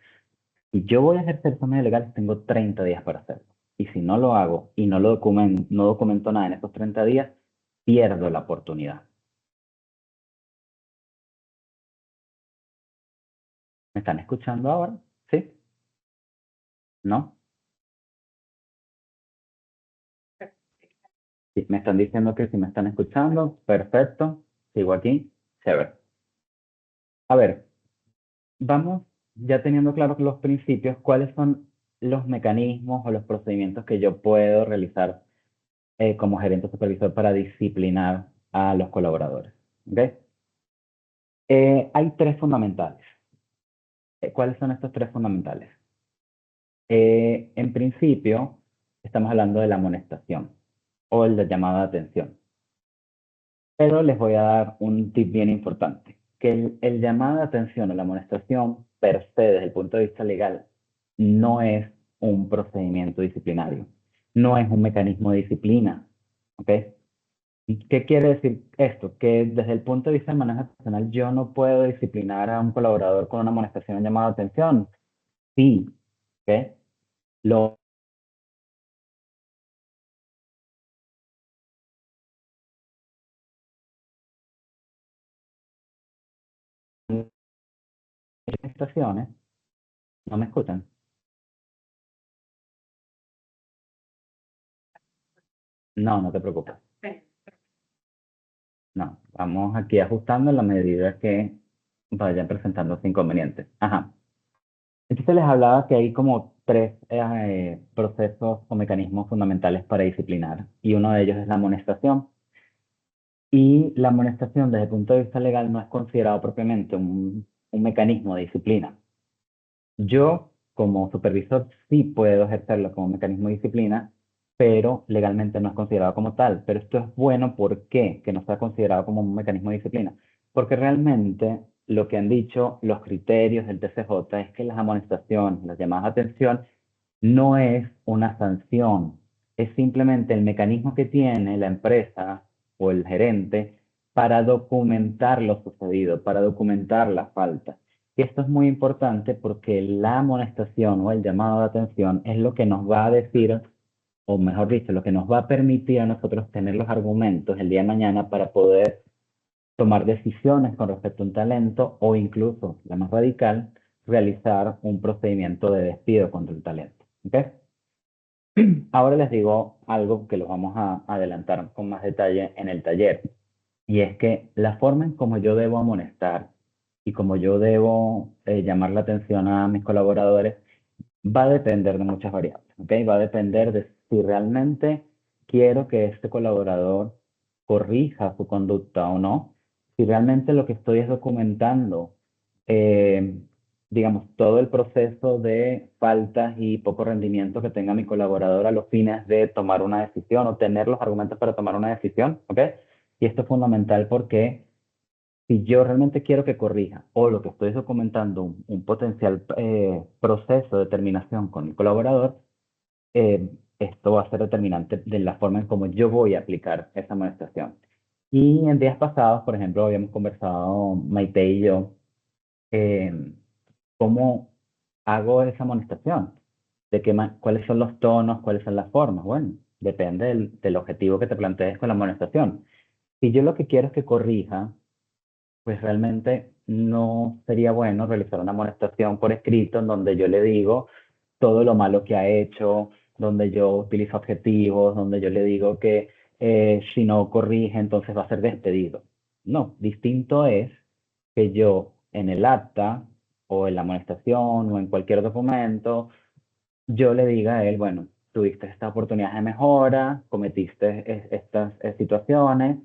y yo voy a ejercer esos medios legales, tengo 30 días para hacerlo. Y si no lo hago y no documento nada en esos 30 días, pierdo la oportunidad. ¿Me están escuchando ahora? ¿Sí? ¿No? Sí, me están diciendo que si me están escuchando, perfecto, sigo aquí, chévere. A ver, vamos ya teniendo claros los principios, cuáles son los mecanismos o los procedimientos que yo puedo realizar como gerente o supervisor para disciplinar a los colaboradores. ¿Ok? Hay tres fundamentales. ¿Cuáles son estos tres fundamentales? En principio, estamos hablando de la amonestación o el de llamada de atención. Pero les voy a dar un tip bien importante, que el llamado de atención o la amonestación per se desde el punto de vista legal no es un procedimiento disciplinario, no es un mecanismo de disciplina, ¿ok? ¿Y qué quiere decir esto? Que desde el punto de vista del manejo personal yo no puedo disciplinar a un colaborador con una amonestación o llamada de atención. Sí, ¿ok? Lo amonestaciones, ¿no me escuchan? No, no te preocupes. No, vamos aquí ajustando en la medida que vayan presentando inconvenientes. Ajá. Entonces, Este les hablaba que hay como tres procesos o mecanismos fundamentales para disciplinar, y uno de ellos es la amonestación. Y la amonestación desde el punto de vista legal no es considerado propiamente un mecanismo de disciplina. Yo, como supervisor, sí puedo ejercerlo como mecanismo de disciplina, pero legalmente no es considerado como tal. Pero esto es bueno, ¿por qué? Que no sea considerado como un mecanismo de disciplina. Porque realmente lo que han dicho los criterios del TCJ es que las amonestaciones, las llamadas de atención, no es una sanción, es simplemente el mecanismo que tiene la empresa o el gerente para documentar lo sucedido, para documentar la falta. Y esto es muy importante porque la amonestación o el llamado de atención es lo que nos va a decir, o mejor dicho, lo que nos va a permitir a nosotros tener los argumentos el día de mañana para poder tomar decisiones con respecto a un talento o incluso, la más radical, realizar un procedimiento de despido contra el talento. ¿Ok? Ahora les digo algo que lo vamos a adelantar con más detalle en el taller, y es que la forma en cómo yo debo amonestar y cómo yo debo llamar la atención a mis colaboradores va a depender de muchas variables, ¿ok? Va a depender de si realmente quiero que este colaborador corrija su conducta o no, si realmente lo que estoy es documentando, eh, digamos, todo el proceso de faltas y poco rendimiento que tenga mi colaborador a los fines de tomar una decisión o tener los argumentos para tomar una decisión, ¿ok? Y esto es fundamental porque si yo realmente quiero que corrija o lo que estoy documentando un potencial proceso de terminación con el colaborador, esto va a ser determinante de la forma en cómo yo voy a aplicar esa amonestación. Y en días pasados, por ejemplo, habíamos conversado Maite y yo, eh, cómo hago esa amonestación, cuáles son los tonos, cuáles son las formas. Bueno, depende del objetivo que te plantees con la amonestación. Si yo lo que quiero es que corrija, pues realmente no sería bueno realizar una amonestación por escrito en donde yo le digo todo lo malo que ha hecho, donde yo utilizo adjetivos, donde yo le digo que si no corrige entonces va a ser despedido. No, distinto es que yo en el acta o en la amonestación o en cualquier documento yo le diga a él, bueno, tuviste esta oportunidad de mejora, cometiste estas situaciones,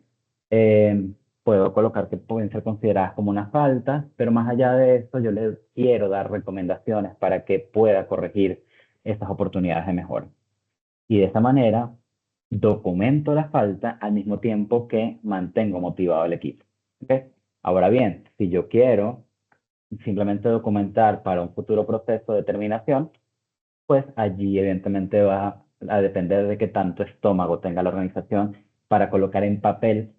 eh, puedo colocar que pueden ser consideradas como una falta, pero más allá de eso, yo le quiero dar recomendaciones para que pueda corregir estas oportunidades de mejora. Y de esa manera, documento la falta al mismo tiempo que mantengo motivado al equipo. ¿Ok? Ahora bien, si yo quiero simplemente documentar para un futuro proceso de terminación, pues allí evidentemente va a depender de qué tanto estómago tenga la organización para colocar en papel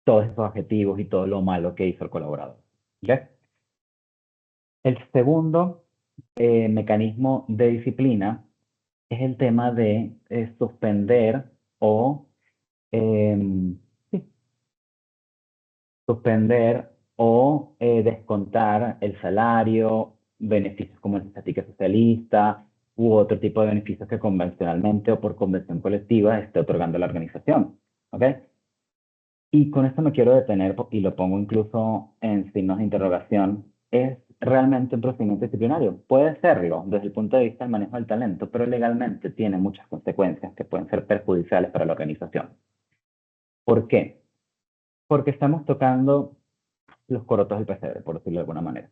todos esos objetivos y todo lo malo que hizo el colaborador. ¿Ok? El segundo mecanismo de disciplina es el tema de suspender o sí, suspender o descontar el salario, beneficios como el estatica socialista u otro tipo de beneficios que convencionalmente o por convención colectiva esté otorgando la organización. ¿Ok? Y con esto me quiero detener y lo pongo incluso en signos de interrogación. ¿Es realmente un procedimiento disciplinario? Puede serlo desde el punto de vista del manejo del talento, pero legalmente tiene muchas consecuencias que pueden ser perjudiciales para la organización. ¿Por qué? Porque estamos tocando los corotos del pesebre, por decirlo de alguna manera.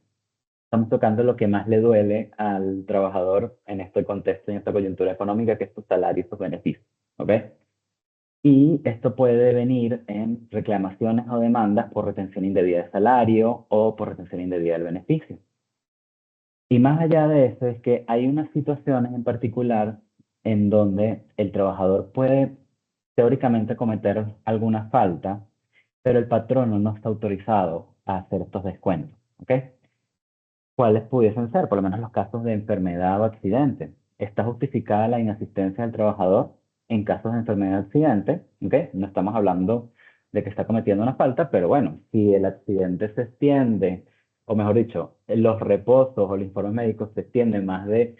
Estamos tocando lo que más le duele al trabajador en este contexto, en esta coyuntura económica, que es su salario y sus beneficios. ¿Ok? Y esto puede venir en reclamaciones o demandas por retención indebida de salario o por retención indebida del beneficio. Y más allá de eso es que hay unas situaciones en particular en donde el trabajador puede teóricamente cometer alguna falta, pero el patrono no está autorizado a hacer estos descuentos. ¿Ok? ¿Cuáles pudiesen ser? Por lo menos los casos de enfermedad o accidente. ¿Está justificada la inasistencia del trabajador en casos de enfermedad o accidente? ¿Ok? No estamos hablando de que está cometiendo una falta, pero bueno, si el accidente se extiende, o mejor dicho, los reposos o los informes médicos se extienden más de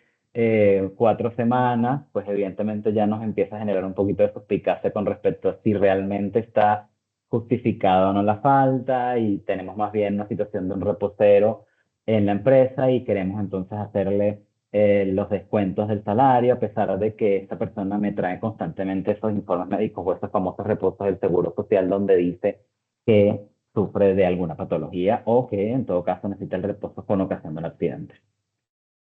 4 semanas, pues evidentemente ya nos empieza a generar un poquito de suspicacia con respecto a si realmente está justificada o no la falta, y tenemos más bien una situación de un reposero en la empresa y queremos entonces hacerle los descuentos del salario, a pesar de que esta persona me trae constantemente esos informes médicos o esos famosos reportes del Seguro Social donde dice que sufre de alguna patología o que en todo caso necesita el reposo con ocasión del accidente.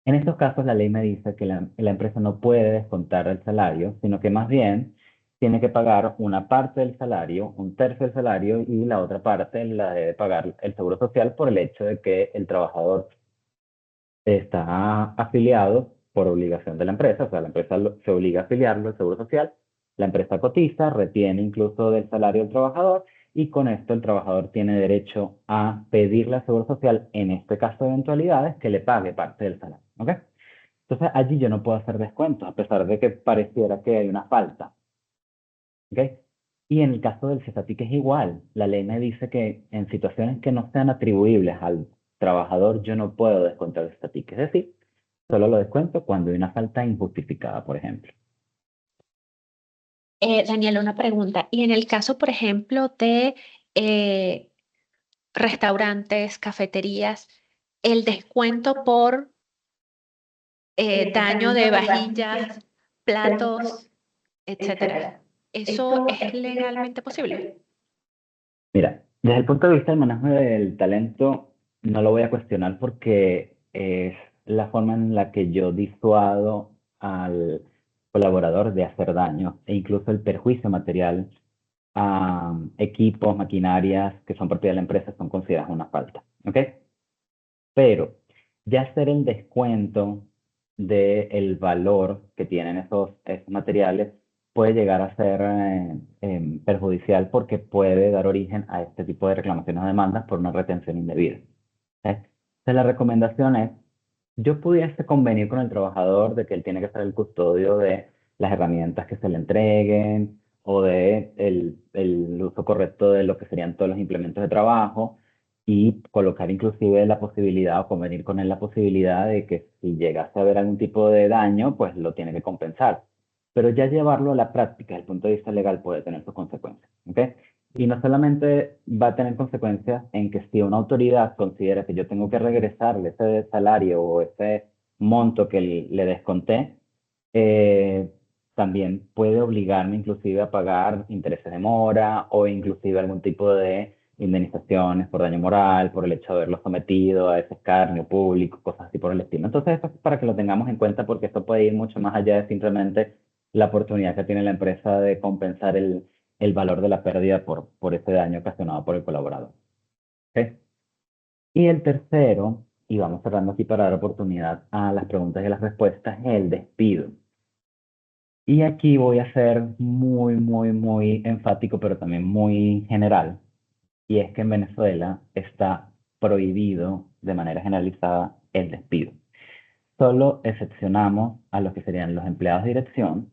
En estos casos, la ley me dice que la empresa no puede descontar el salario, sino que más bien tiene que pagar una parte del salario, un tercio del salario, y la otra parte la debe pagar el Seguro Social por el hecho de que el trabajador está afiliado por obligación de la empresa, o sea, la empresa se obliga a afiliarlo al Seguro Social, la empresa cotiza, retiene incluso del salario del trabajador y con esto el trabajador tiene derecho a pedirle al Seguro Social, en este caso de eventualidades, que le pague parte del salario, ¿ok? Entonces allí yo no puedo hacer descuentos, a pesar de que pareciera que hay una falta, ¿ok? Y en el caso del cesatique es igual. La ley me dice que en situaciones que no sean atribuibles al trabajador, yo no puedo descontar el cesatique. Es decir, solo lo descuento cuando hay una falta injustificada, por ejemplo. Daniel, una pregunta. Y en el caso, por ejemplo, de eh, restaurantes, cafeterías, el descuento por daño de vajillas, platos, etcétera, ¿eso es legalmente posible? Mira, desde el punto de vista del manejo del talento, no lo voy a cuestionar porque es la forma en la que yo disuado al colaborador de hacer daño e incluso el perjuicio material a equipos, maquinarias que son propiedad de la empresa son consideradas una falta, ¿ok? Pero ya hacer el descuento del valor que tienen esos materiales puede llegar a ser perjudicial porque puede dar origen a este tipo de reclamaciones o demandas por una retención indebida. Entonces, la recomendación es, yo pudiese convenir con el trabajador de que él tiene que ser el custodio de las herramientas que se le entreguen o de el uso correcto de lo que serían todos los implementos de trabajo y colocar inclusive la posibilidad o convenir con él la posibilidad de que si llegase a haber algún tipo de daño, pues lo tiene que compensar. Pero ya llevarlo a la práctica desde el punto de vista legal puede tener sus consecuencias. ¿Ok? Y no solamente va a tener consecuencias en que si una autoridad considera que yo tengo que regresarle ese salario o ese monto que le desconté, eh, también puede obligarme inclusive a pagar intereses de mora o inclusive algún tipo de indemnizaciones por daño moral, por el hecho de haberlo sometido a ese escarnio público, cosas así por el estilo. Entonces, esto es para que lo tengamos en cuenta porque esto puede ir mucho más allá de simplemente la oportunidad que tiene la empresa de compensar el valor de la pérdida por ese daño ocasionado por el colaborador. ¿Ok? Y el tercero, y vamos cerrando aquí para dar oportunidad a las preguntas y las respuestas, es el despido. Y aquí voy a ser muy, muy, muy enfático, pero también muy general. Y es que en Venezuela está prohibido de manera generalizada el despido. Solo excepcionamos a los que serían los empleados de dirección,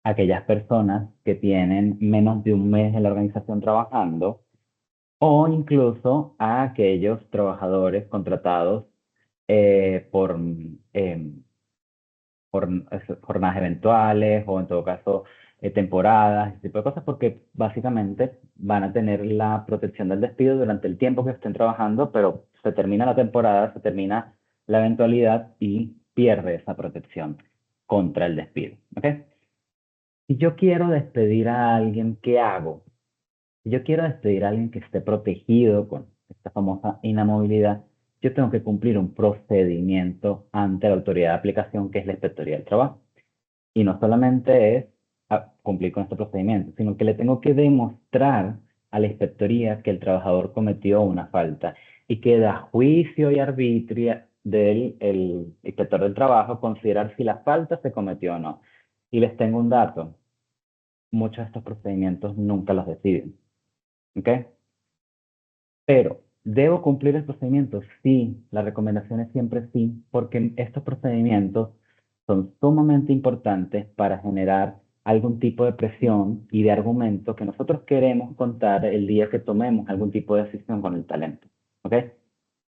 aquellas personas que tienen menos de un mes en la organización trabajando o incluso a aquellos trabajadores contratados por jornadas eventuales o en todo caso temporadas, ese tipo de cosas, porque básicamente van a tener la protección del despido durante el tiempo que estén trabajando, pero se termina la temporada, se termina la eventualidad y pierde esa protección contra el despido. ¿Ok? Si yo quiero despedir a alguien, ¿qué hago? Si yo quiero despedir a alguien que esté protegido con esta famosa inamovilidad, yo tengo que cumplir un procedimiento ante la autoridad de aplicación, que es la Inspectoría del Trabajo. Y no solamente es cumplir con este procedimiento, sino que le tengo que demostrar a la inspectoría que el trabajador cometió una falta y queda juicio y arbitrio del el inspector del trabajo considerar si la falta se cometió o no. Y les tengo un dato, muchos de estos procedimientos nunca los deciden. ¿Ok? Pero, ¿debo cumplir el procedimiento? Sí, la recomendación es siempre sí, porque estos procedimientos son sumamente importantes para generar algún tipo de presión y de argumento que nosotros queremos contar el día que tomemos algún tipo de decisión con el talento. ¿Ok?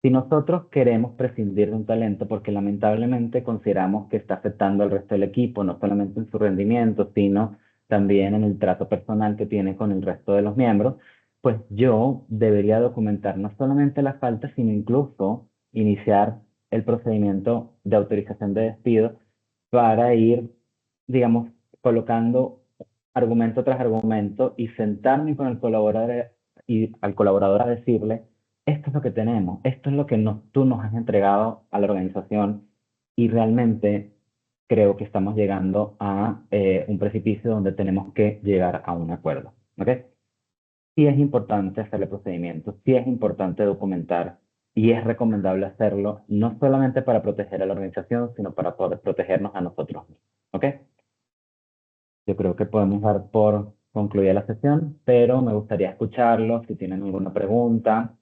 Si nosotros queremos prescindir de un talento porque lamentablemente consideramos que está afectando al resto del equipo, no solamente en su rendimiento, sino también en el trato personal que tiene con el resto de los miembros, pues yo debería documentar no solamente la falta, sino incluso iniciar el procedimiento de autorización de despido para ir, digamos, colocando argumento tras argumento y sentarme con el colaborador y al colaborador a decirle, esto es lo que tenemos, esto es lo que tú nos has entregado a la organización y realmente creo que estamos llegando a un precipicio donde tenemos que llegar a un acuerdo. ¿Ok? Sí es importante hacer el procedimiento, sí es importante documentar y es recomendable hacerlo no solamente para proteger a la organización, sino para poder protegernos a nosotros mismos. ¿Ok? Yo creo que podemos dar por concluida la sesión, pero me gustaría escucharlos si tienen alguna pregunta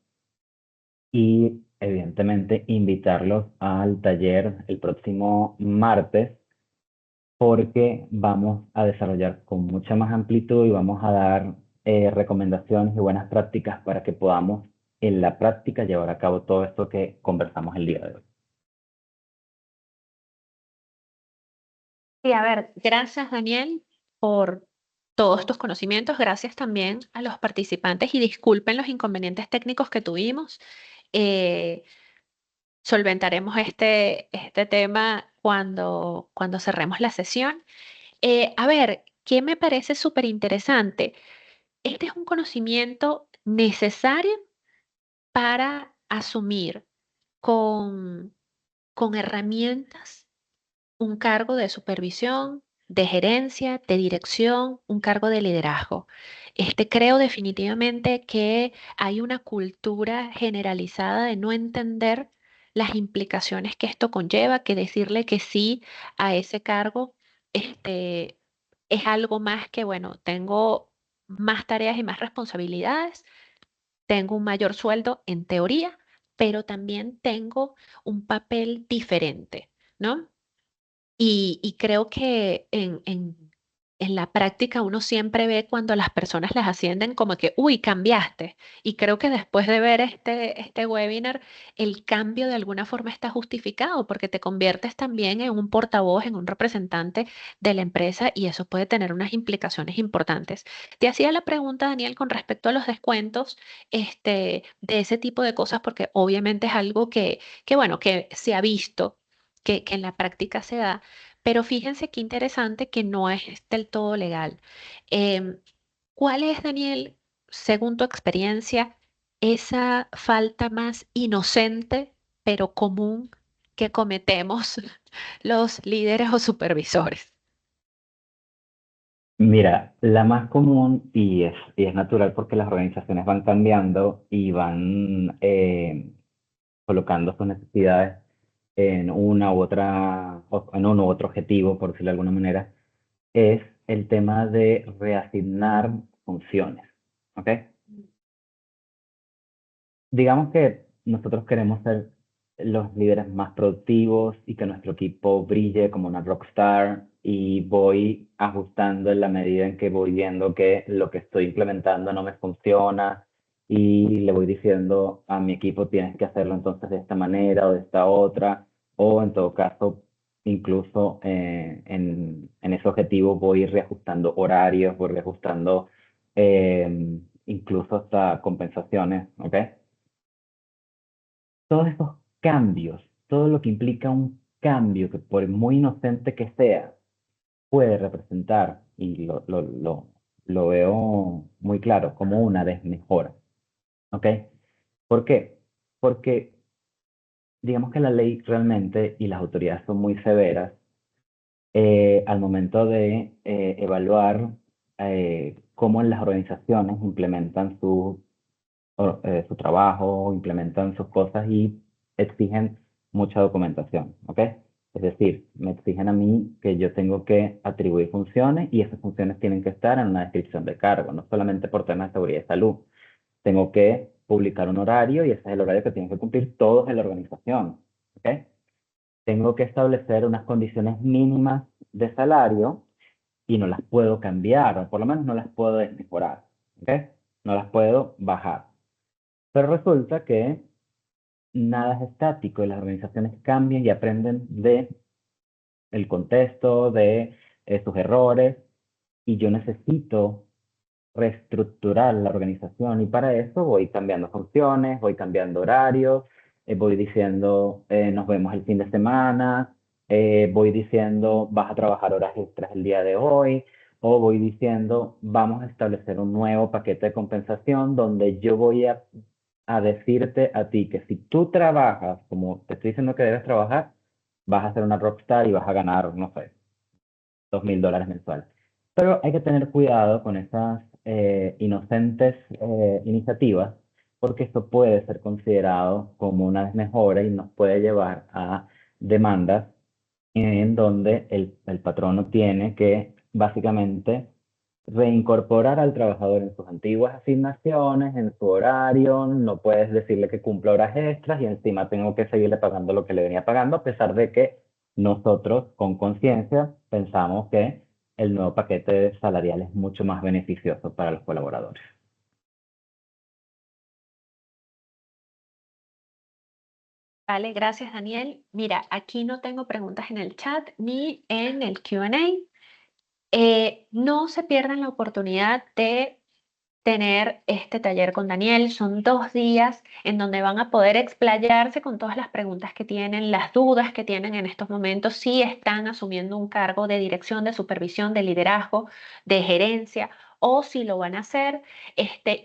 y evidentemente invitarlos al taller el próximo martes porque vamos a desarrollar con mucha más amplitud y vamos a dar recomendaciones y buenas prácticas para que podamos en la práctica llevar a cabo todo esto que conversamos el día de hoy. Y a ver, gracias Daniel por todos tus conocimientos, gracias también a los participantes y disculpen los inconvenientes técnicos que tuvimos. Eh, Solventaremos este tema cuando cerremos la sesión. A ver, ¿qué me parece súper interesante? Este es un conocimiento necesario para asumir con, con herramientas un cargo de supervisión, de gerencia, de dirección, un cargo de liderazgo. Creo definitivamente que hay una cultura generalizada de no entender las implicaciones que esto conlleva, que decirle que sí a ese cargo, este, es algo más que, bueno, tengo más tareas y más responsabilidades, tengo un mayor sueldo en teoría, pero también tengo un papel diferente, ¿no? Y creo que en la práctica uno siempre ve cuando las personas las ascienden como que, uy, cambiaste. Y creo que después de ver este webinar, el cambio de alguna forma está justificado porque te conviertes también en un portavoz, en un representante de la empresa y eso puede tener unas implicaciones importantes. Te hacía la pregunta, Daniel, con respecto a los descuentos, de ese tipo de cosas, porque obviamente es algo que bueno, que se ha visto, que en la práctica se da. Pero fíjense qué interesante que no es del todo legal. Em, ¿Cuál es, Daniel, según tu experiencia, esa falta más inocente pero común que cometemos los líderes o supervisores? Mira, la más común y es natural porque las organizaciones van cambiando y van colocando sus necesidades en una u otra, en uno u otro objetivo, por decirlo de alguna manera, es el tema de reasignar funciones. ¿Ok? Digamos que nosotros queremos ser los líderes más productivos y que nuestro equipo brille como una rockstar y voy ajustando en la medida en que voy viendo que lo que estoy implementando no me funciona y le voy diciendo a mi equipo tienes que hacerlo entonces de esta manera o de esta otra o en todo caso incluso en ese objetivo voy reajustando horarios, voy reajustando incluso hasta compensaciones, ¿ok? Todos esos cambios, todo lo que implica un cambio que por muy inocente que sea, puede representar, y lo veo muy claro, como una desmejora. ¿Ok? ¿Por qué? Porque digamos que la ley realmente y las autoridades son muy severas al momento de evaluar cómo las organizaciones implementan su trabajo, implementan sus cosas y exigen mucha documentación, ¿ok? Es decir, me exigen a mí que yo tengo que atribuir funciones y esas funciones tienen que estar en una descripción de cargo, no solamente por temas de seguridad y salud. Tengo que publicar un horario y ese es el horario que tienen que cumplir todos en la organización, ¿ok? Tengo que establecer unas condiciones mínimas de salario y no las puedo cambiar, o por lo menos no las puedo desmejorar, ¿ok? No las puedo bajar. Pero resulta que nada es estático y las organizaciones cambian y aprenden de el contexto, de sus errores y yo necesito reestructurar la organización y para eso voy cambiando funciones, voy cambiando horarios, voy diciendo nos vemos el fin de semana, voy diciendo vas a trabajar horas extras el día de hoy, o voy diciendo vamos a establecer un nuevo paquete de compensación donde yo voy a decirte a ti que si tú trabajas como te estoy diciendo que debes trabajar, vas a ser una rockstar y vas a ganar, no sé, $2.000 mensuales. Pero hay que tener cuidado con esas inocentes iniciativas, porque esto puede ser considerado como una desmejora y nos puede llevar a demandas en donde el patrono tiene que básicamente reincorporar al trabajador en sus antiguas asignaciones, en su horario, no puedes decirle que cumpla horas extras y encima tengo que seguirle pagando lo que le venía pagando, a pesar de que nosotros con conciencia pensamos que el nuevo paquete salarial es mucho más beneficioso para los colaboradores. Vale, gracias Daniel. Mira, aquí no tengo preguntas en el chat ni en el Q&A. No se pierdan la oportunidad de tener este taller con Daniel. Son 2 días en donde van a poder explayarse con todas las preguntas que tienen, las dudas que tienen en estos momentos, si están asumiendo un cargo de dirección, de supervisión, de liderazgo, de gerencia, o si lo van a hacer,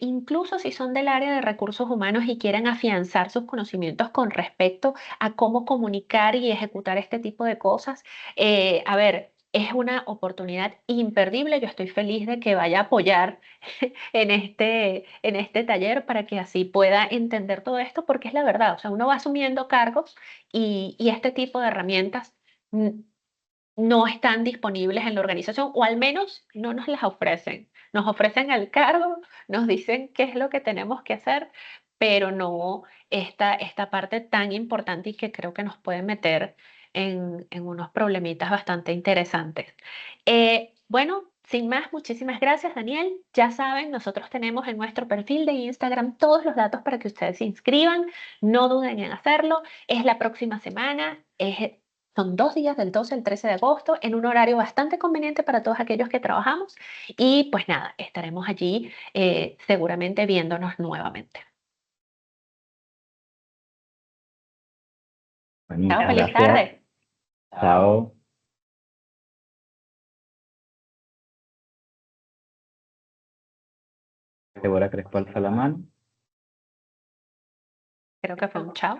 incluso si son del área de recursos humanos y quieren afianzar sus conocimientos con respecto a cómo comunicar y ejecutar este tipo de cosas. A ver, es una oportunidad imperdible. Yo estoy feliz de que vaya a apoyar en este taller para que así pueda entender todo esto, porque es la verdad, o sea, uno va asumiendo cargos y este tipo de herramientas mm, no están disponibles en la organización, o al menos no nos las ofrecen. Nos ofrecen el cargo, nos dicen qué es lo que tenemos que hacer, pero no esta parte tan importante y que creo que nos puede meter en unos problemitas bastante interesantes. Bueno, sin más, muchísimas gracias, Daniel. Ya saben, nosotros tenemos en nuestro perfil de Instagram todos los datos para que ustedes se inscriban. No duden en hacerlo. Es la próxima semana. Son 2 días, del 12 al 13 de agosto, en un horario bastante conveniente para todos aquellos que trabajamos. Y pues nada, estaremos allí seguramente viéndonos nuevamente. Bueno, Chao, muchas feliz gracias. tarde. Chao. Débora Crespo alza la mano. Creo que fue un chao.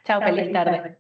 Chao, feliz tarde.